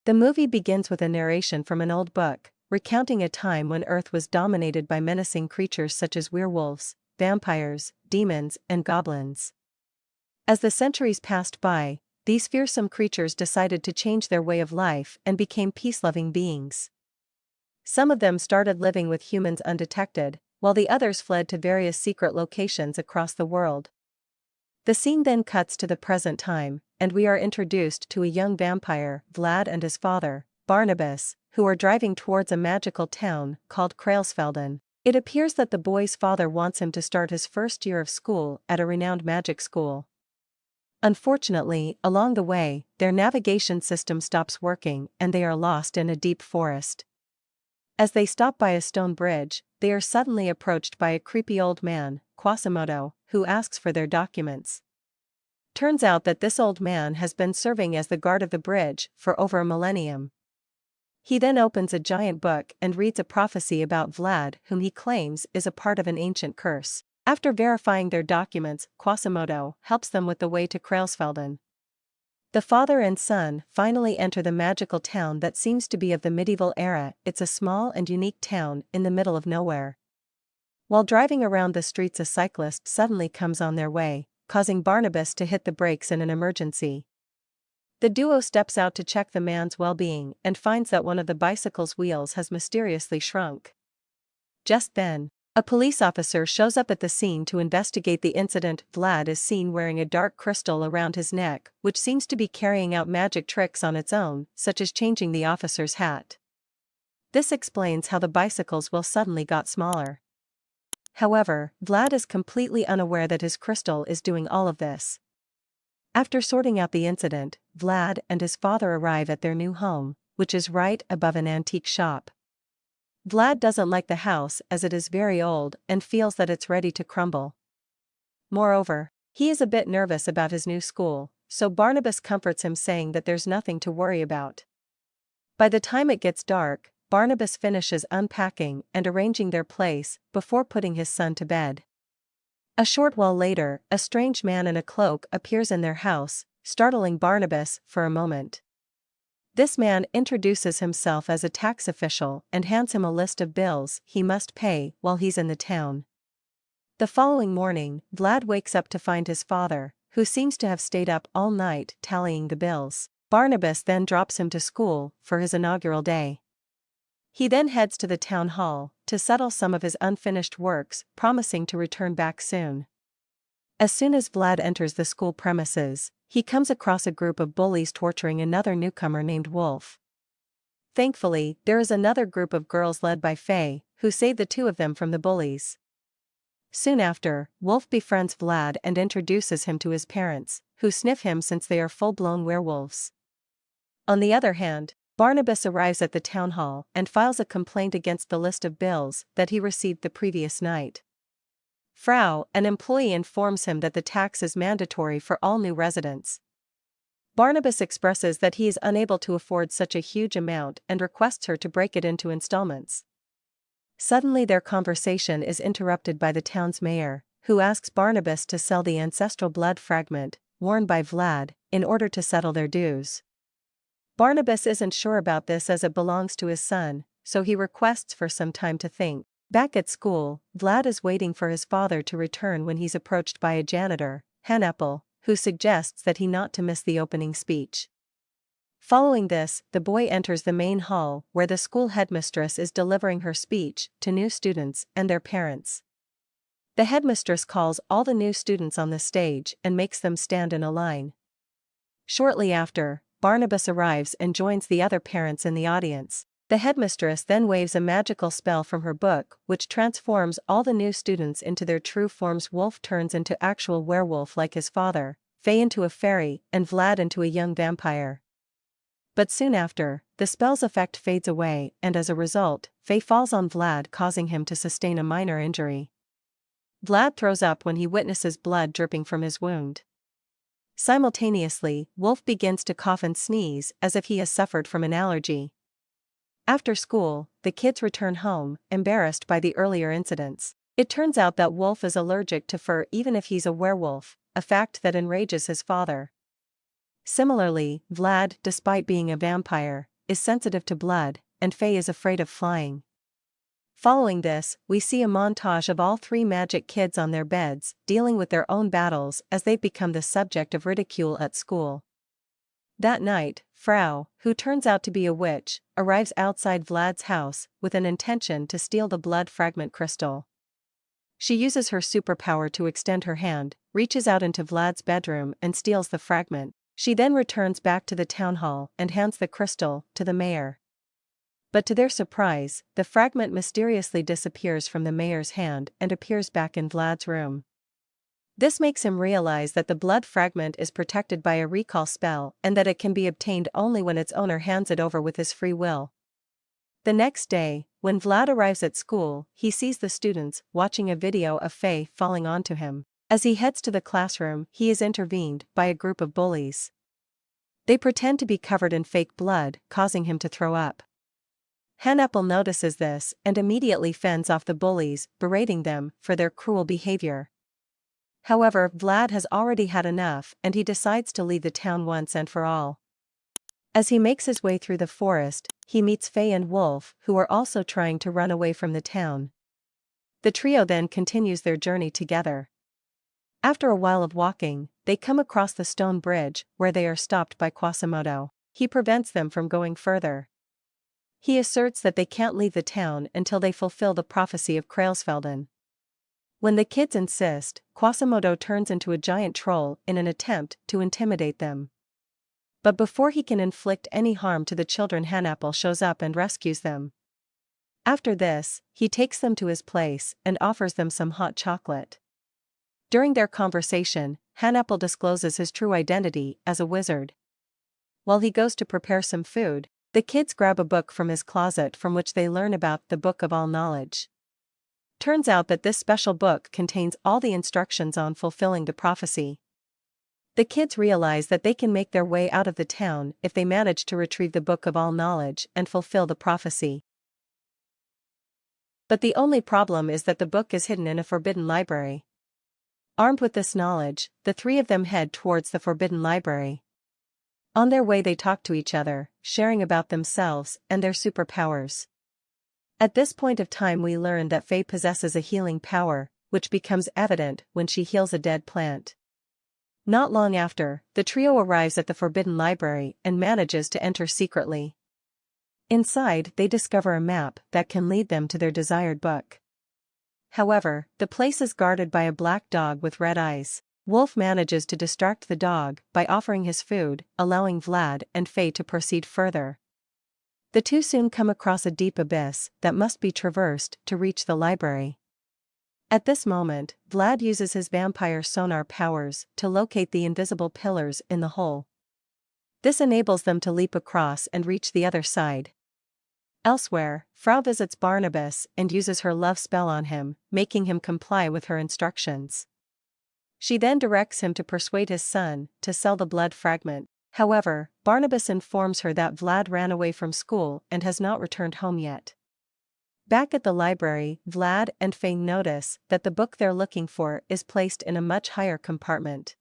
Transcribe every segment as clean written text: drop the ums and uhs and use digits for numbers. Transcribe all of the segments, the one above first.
The movie begins with a narration from an old book, recounting a time when Earth was dominated by menacing creatures such as werewolves, vampires, demons, and goblins. As the centuries passed by, these fearsome creatures decided to change their way of life and became peace-loving beings. Some of them started living with humans undetected, while the others fled to various secret locations across the world. The scene then cuts to the present time, and we are introduced to a young vampire, Vlad, and his father, Barnabas, who are driving towards a magical town called Krailsfelden. It appears that the boy's father wants him to start his first year of school at a renowned magic school. Unfortunately, along the way, their navigation system stops working and they are lost in a deep forest. As they stop by a stone bridge, they are suddenly approached by a creepy old man, Quasimodo, who asks for their documents. Turns out that this old man has been serving as the guard of the bridge for over a millennium. He then opens a giant book and reads a prophecy about Vlad, whom he claims is a part of an ancient curse. After verifying their documents, Quasimodo helps them with the way to Krailsfelden. The father and son finally enter the magical town that seems to be of the medieval era. It's a small and unique town in the middle of nowhere. While driving around the streets, a cyclist suddenly comes on their way, causing Barnabas to hit the brakes in an emergency. The duo steps out to check the man's well-being and finds that one of the bicycle's wheels has mysteriously shrunk. Just then, a police officer shows up at the scene to investigate the incident. Vlad is seen wearing a dark crystal around his neck, which seems to be carrying out magic tricks on its own, such as changing the officer's hat. This explains how the bicycle's wheel suddenly got smaller. However, Vlad is completely unaware that his crystal is doing all of this. After sorting out the incident, Vlad and his father arrive at their new home, which is right above an antique shop. Vlad doesn't like the house as it is very old and feels that it's ready to crumble. Moreover, he is a bit nervous about his new school, so Barnabas comforts him saying that there's nothing to worry about. By the time it gets dark, Barnabas finishes unpacking and arranging their place before putting his son to bed. A short while later, a strange man in a cloak appears in their house, startling Barnabas for a moment. This man introduces himself as a tax official and hands him a list of bills he must pay while he's in the town. The following morning, Vlad wakes up to find his father, who seems to have stayed up all night tallying the bills. Barnabas then drops him to school for his inaugural day. He then heads to the town hall to settle some of his unfinished works, promising to return back soon. As soon as Vlad enters the school premises, he comes across a group of bullies torturing another newcomer named Wolf. Thankfully, there is another group of girls led by Faye, who save the two of them from the bullies. Soon after, Wolf befriends Vlad and introduces him to his parents, who sniff him since they are full-blown werewolves. On the other hand, Barnabas arrives at the town hall and files a complaint against the list of bills that he received the previous night. Frau, an employee, informs him that the tax is mandatory for all new residents. Barnabas expresses that he is unable to afford such a huge amount and requests her to break it into installments. Suddenly their conversation is interrupted by the town's mayor, who asks Barnabas to sell the ancestral blood fragment, worn by Vlad, in order to settle their dues. Barnabas isn't sure about this as it belongs to his son, so he requests for some time to think. Back at school, Vlad is waiting for his father to return when he's approached by a janitor, Unbeatable, who suggests that he not to miss the opening speech. Following this, the boy enters the main hall where the school headmistress is delivering her speech to new students and their parents. The headmistress calls all the new students on the stage and makes them stand in a line. Shortly after, Barnabas arrives and joins the other parents in the audience. The headmistress then waves a magical spell from her book which transforms all the new students into their true forms. Wolf turns into actual werewolf like his father, Faye into a fairy, and Vlad into a young vampire. But soon after, the spell's effect fades away and as a result, Faye falls on Vlad, causing him to sustain a minor injury. Vlad throws up when he witnesses blood dripping from his wound. Simultaneously, Wolf begins to cough and sneeze as if he has suffered from an allergy. After school, the kids return home, embarrassed by the earlier incidents. It turns out that Wolf is allergic to fur even if he's a werewolf, a fact that enrages his father. Similarly, Vlad, despite being a vampire, is sensitive to blood, and Faye is afraid of flying. Following this, we see a montage of all three magic kids on their beds, dealing with their own battles as they've become the subject of ridicule at school. That night, Frau, who turns out to be a witch, arrives outside Vlad's house with an intention to steal the blood fragment crystal. She uses her superpower to extend her hand, reaches out into Vlad's bedroom and steals the fragment. She then returns back to the town hall and hands the crystal to the mayor. But to their surprise, the fragment mysteriously disappears from the mayor's hand and appears back in Vlad's room. This makes him realize that the blood fragment is protected by a recall spell and that it can be obtained only when its owner hands it over with his free will. The next day, when Vlad arrives at school, he sees the students watching a video of Faye falling onto him. As he heads to the classroom, he is intervened by a group of bullies. They pretend to be covered in fake blood, causing him to throw up. Unbeatable notices this and immediately fends off the bullies, berating them for their cruel behavior. However, Vlad has already had enough and he decides to leave the town once and for all. As he makes his way through the forest, he meets Faye and Wolf, who are also trying to run away from the town. The trio then continues their journey together. After a while of walking, they come across the stone bridge, where they are stopped by Quasimodo. He prevents them from going further. He asserts that they can't leave the town until they fulfill the prophecy of Krailsfelden. When the kids insist, Quasimodo turns into a giant troll in an attempt to intimidate them. But before he can inflict any harm to the children, Unbeatable shows up and rescues them. After this, he takes them to his place and offers them some hot chocolate. During their conversation, Unbeatable discloses his true identity as a wizard. While he goes to prepare some food, the kids grab a book from his closet from which they learn about the Book of All Knowledge. Turns out that this special book contains all the instructions on fulfilling the prophecy. The kids realize that they can make their way out of the town if they manage to retrieve the Book of All Knowledge and fulfill the prophecy. But the only problem is that the book is hidden in a forbidden library. Armed with this knowledge, the three of them head towards the forbidden library. On their way they talk to each other, sharing about themselves and their superpowers. At this point of time we learn that Faye possesses a healing power, which becomes evident when she heals a dead plant. Not long after, the trio arrives at the forbidden library and manages to enter secretly. Inside, they discover a map that can lead them to their desired book. However, the place is guarded by a black dog with red eyes. Wolf manages to distract the dog by offering his food, allowing Vlad and Faye to proceed further. The two soon come across a deep abyss that must be traversed to reach the library. At this moment, Vlad uses his vampire sonar powers to locate the invisible pillars in the hole. This enables them to leap across and reach the other side. Elsewhere, Frau visits Barnabas and uses her love spell on him, making him comply with her instructions. She then directs him to persuade his son to sell the blood fragment. However, Barnabas informs her that Vlad ran away from school and has not returned home yet. Back at the library, Vlad and Faye notice that the book they're looking for is placed in a much higher compartment.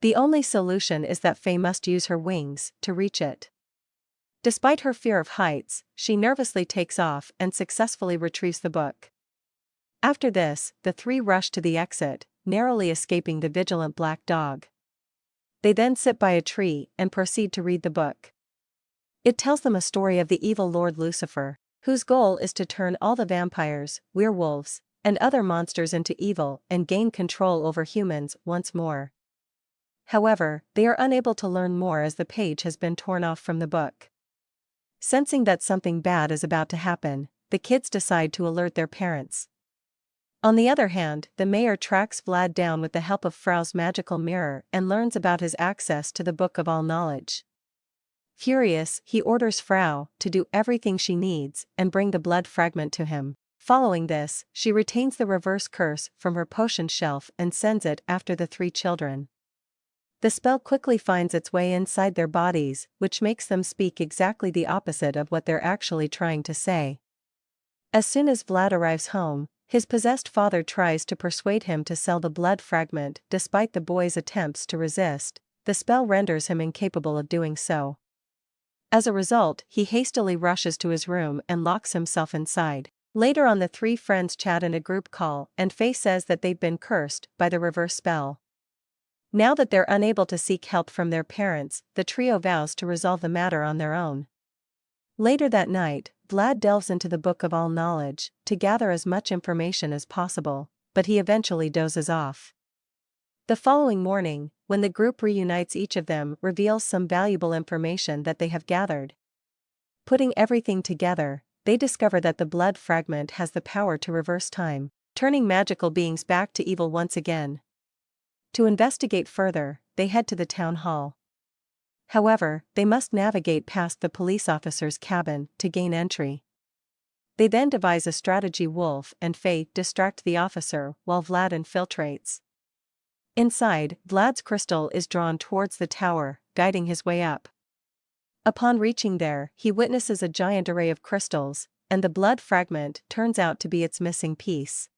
The only solution is that Faye must use her wings to reach it. Despite her fear of heights, she nervously takes off and successfully retrieves the book. After this, the three rush to the exit, narrowly escaping the vigilant black dog. They then sit by a tree and proceed to read the book. It tells them a story of the evil Lord Lucifer, whose goal is to turn all the vampires, werewolves, and other monsters into evil and gain control over humans once more. However, they are unable to learn more as the page has been torn off from the book. Sensing that something bad is about to happen, the kids decide to alert their parents. On the other hand, the mayor tracks Vlad down with the help of Frau's magical mirror and learns about his access to the Book of All Knowledge. Furious, he orders Frau to do everything she needs and bring the blood fragment to him. Following this, she retains the reverse curse from her potion shelf and sends it after the three children. The spell quickly finds its way inside their bodies, which makes them speak exactly the opposite of what they're actually trying to say. As soon as Vlad arrives home, his possessed father tries to persuade him to sell the blood fragment. Despite the boy's attempts to resist, the spell renders him incapable of doing so. As a result, he hastily rushes to his room and locks himself inside. Later on, the three friends chat in a group call, and Faye says that they've been cursed by the reverse spell. Now that they're unable to seek help from their parents, the trio vows to resolve the matter on their own. Later that night, Vlad delves into the Book of All Knowledge to gather as much information as possible, but he eventually dozes off. The following morning, when the group reunites, each of them reveals some valuable information that they have gathered. Putting everything together, they discover that the blood fragment has the power to reverse time, turning magical beings back to evil once again. To investigate further, they head to the town hall. However, they must navigate past the police officer's cabin to gain entry. They then devise a strategy. Wolf and Faye distract the officer while Vlad infiltrates. Inside, Vlad's crystal is drawn towards the tower, guiding his way up. Upon reaching there, he witnesses a giant array of crystals, and the blood fragment turns out to be its missing piece.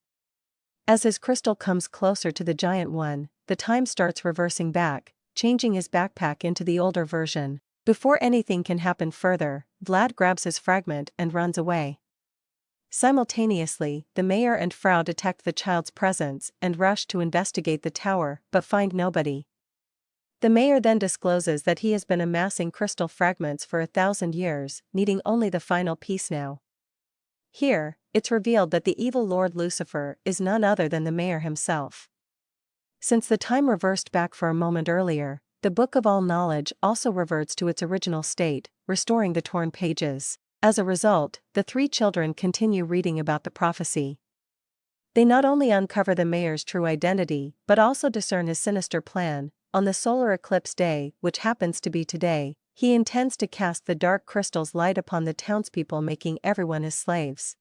As his crystal comes closer to the giant one, the time starts reversing back, changing his backpack into the older version. Before anything can happen further, Vlad grabs his fragment and runs away. Simultaneously, the mayor and Frau detect the child's presence and rush to investigate the tower but find nobody. The mayor then discloses that he has been amassing crystal fragments for 1,000 years, needing only the final piece now. Here, it's revealed that the evil Lord Lucifer is none other than the mayor himself. Since the time reversed back for a moment earlier, the Book of All Knowledge also reverts to its original state, restoring the torn pages. As a result, the three children continue reading about the prophecy. They not only uncover the mayor's true identity, but also discern his sinister plan. On the solar eclipse day, which happens to be today, he intends to cast the dark crystal's light upon the townspeople, making everyone his slaves.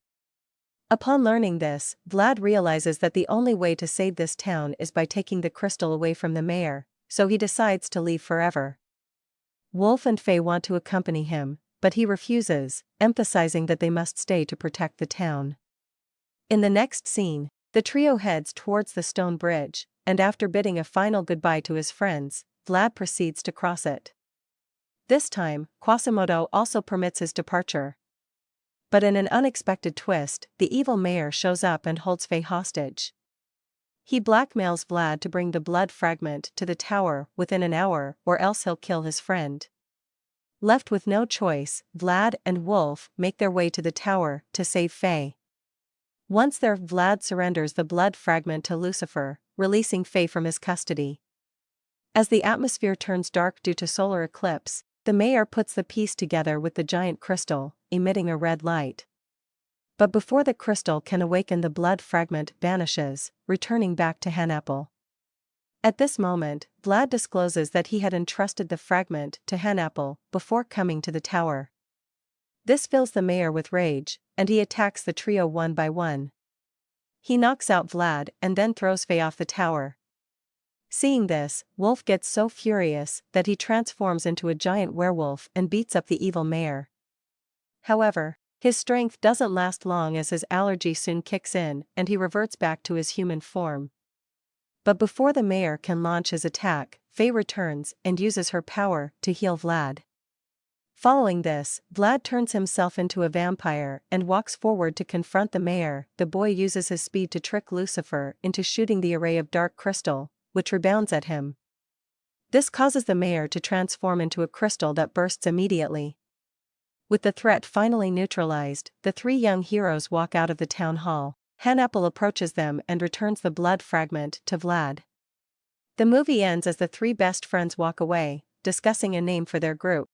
Upon learning this, Vlad realizes that the only way to save this town is by taking the crystal away from the mayor, so he decides to leave forever. Wolf and Faye want to accompany him, but he refuses, emphasizing that they must stay to protect the town. In the next scene, the trio heads towards the stone bridge, and after bidding a final goodbye to his friends, Vlad proceeds to cross it. This time, Quasimodo also permits his departure. But in an unexpected twist, the evil mayor shows up and holds Faye hostage. He blackmails Vlad to bring the blood fragment to the tower within an hour, or else he'll kill his friend. Left with no choice, Vlad and Wolf make their way to the tower to save Faye. Once there, Vlad surrenders the blood fragment to Lucifer, releasing Faye from his custody. As the atmosphere turns dark due to solar eclipse, the mayor puts the piece together with the giant crystal, emitting a red light. But before the crystal can awaken, the blood fragment vanishes, returning back to Unbeatable. At this moment, Vlad discloses that he had entrusted the fragment to Unbeatable before coming to the tower. This fills the mayor with rage, and he attacks the trio one by one. He knocks out Vlad and then throws Faye off the tower. Seeing this, Wolf gets so furious that he transforms into a giant werewolf and beats up the evil mayor. However, his strength doesn't last long, as his allergy soon kicks in and he reverts back to his human form. But before the mayor can launch his attack, Faye returns and uses her power to heal Vlad. Following this, Vlad turns himself into a vampire and walks forward to confront the mayor. The boy uses his speed to trick Lucifer into shooting the array of dark crystal, which rebounds at him. This causes the mayor to transform into a crystal that bursts immediately. With the threat finally neutralized, the three young heroes walk out of the town hall. Unbeatable approaches them and returns the blood fragment to Vlad. The movie ends as the three best friends walk away, discussing a name for their group.